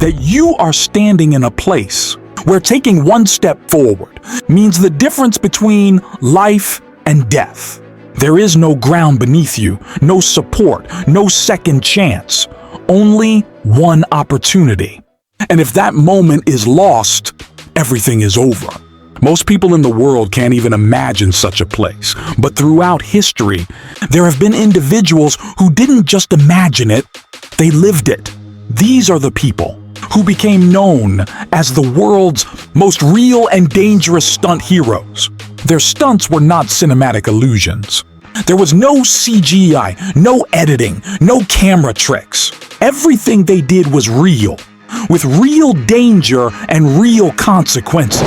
that you are standing in a place where taking one step forward means the difference between life and death. There is no ground beneath you, no support, no second chance, only one opportunity. And if that moment is lost, everything is over. Most people in the world can't even imagine such a place, but throughout history, there have been individuals who didn't just imagine it, they lived it. These are the people who became known as the world's most real and dangerous stunt heroes. Their stunts were not cinematic illusions. There was no CGI, no editing, no camera tricks. Everything they did was real, with real danger and real consequences.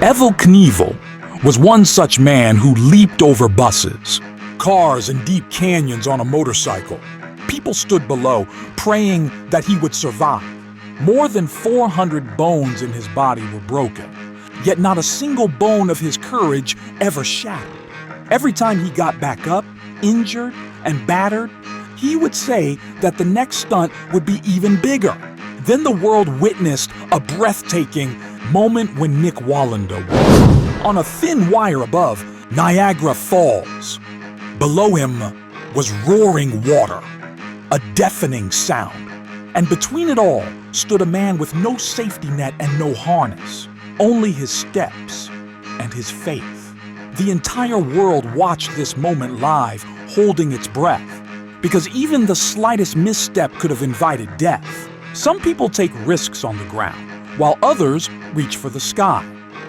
Evel Knievel was one such man who leaped over buses, cars, and deep canyons on a motorcycle. People stood below, praying that he would survive. More than 400 bones in his body were broken, yet not a single bone of his courage ever shattered. Every time he got back up, injured and battered, he would say that the next stunt would be even bigger. Then the world witnessed a breathtaking moment when Nick Wallander walked on a thin wire above Niagara Falls. Below him was roaring water, a deafening sound. And between it all stood a man with no safety net and no harness, only his steps and his faith. The entire world watched this moment live, holding its breath, because even the slightest misstep could have invited death. Some people take risks on the ground, while others reach for the sky.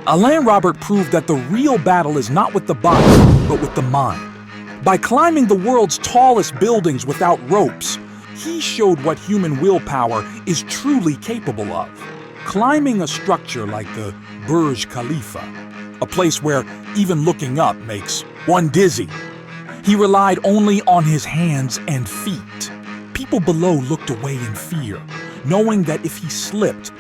Alain Robert proved that the real battle is not with the body, but with the mind. By climbing the world's tallest buildings without ropes, he showed what human willpower is truly capable of. Climbing a structure like the Burj Khalifa, a place where even looking up makes one dizzy, he relied only on his hands and feet. People below looked away in fear, knowing that if he slipped,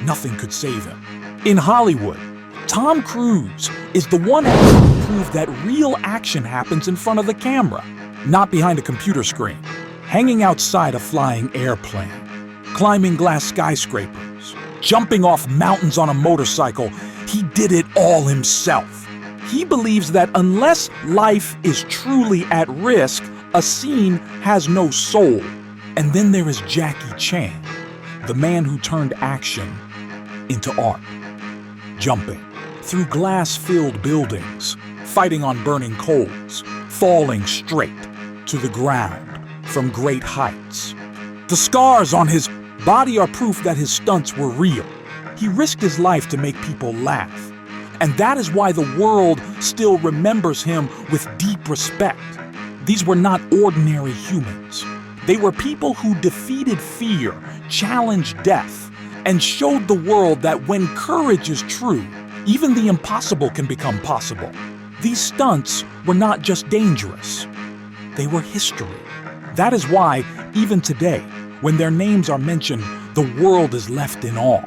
nothing could save him. In Hollywood, Tom Cruise is the one actor who proved that real action happens in front of the camera, not behind a computer screen. Hanging outside a flying airplane, climbing glass skyscrapers, jumping off mountains on a motorcycle, he did it all himself. He believes that unless life is truly at risk, a scene has no soul. And then there is Jackie Chan, the man who turned action into art. Jumping through glass-filled buildings, fighting on burning coals, falling straight to the ground from great heights. The scars on his body are proof that his stunts were real. He risked his life to make people laugh. And that is why the world still remembers him with deep respect. These were not ordinary humans. They were people who defeated fear, challenged death, and showed the world that when courage is true, even the impossible can become possible. These stunts were not just dangerous, they were history. That is why, even today, when their names are mentioned, the world is left in awe.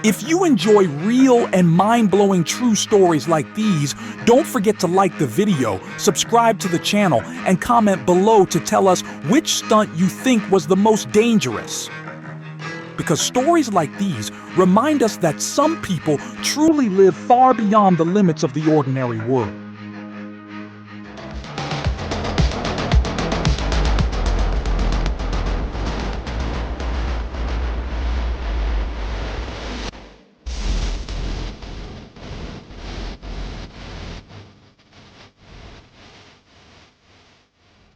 If you enjoy real and mind-blowing true stories like these, don't forget to like the video, subscribe to the channel, and comment below to tell us which stunt you think was the most dangerous. Because stories like these remind us that some people truly live far beyond the limits of the ordinary world.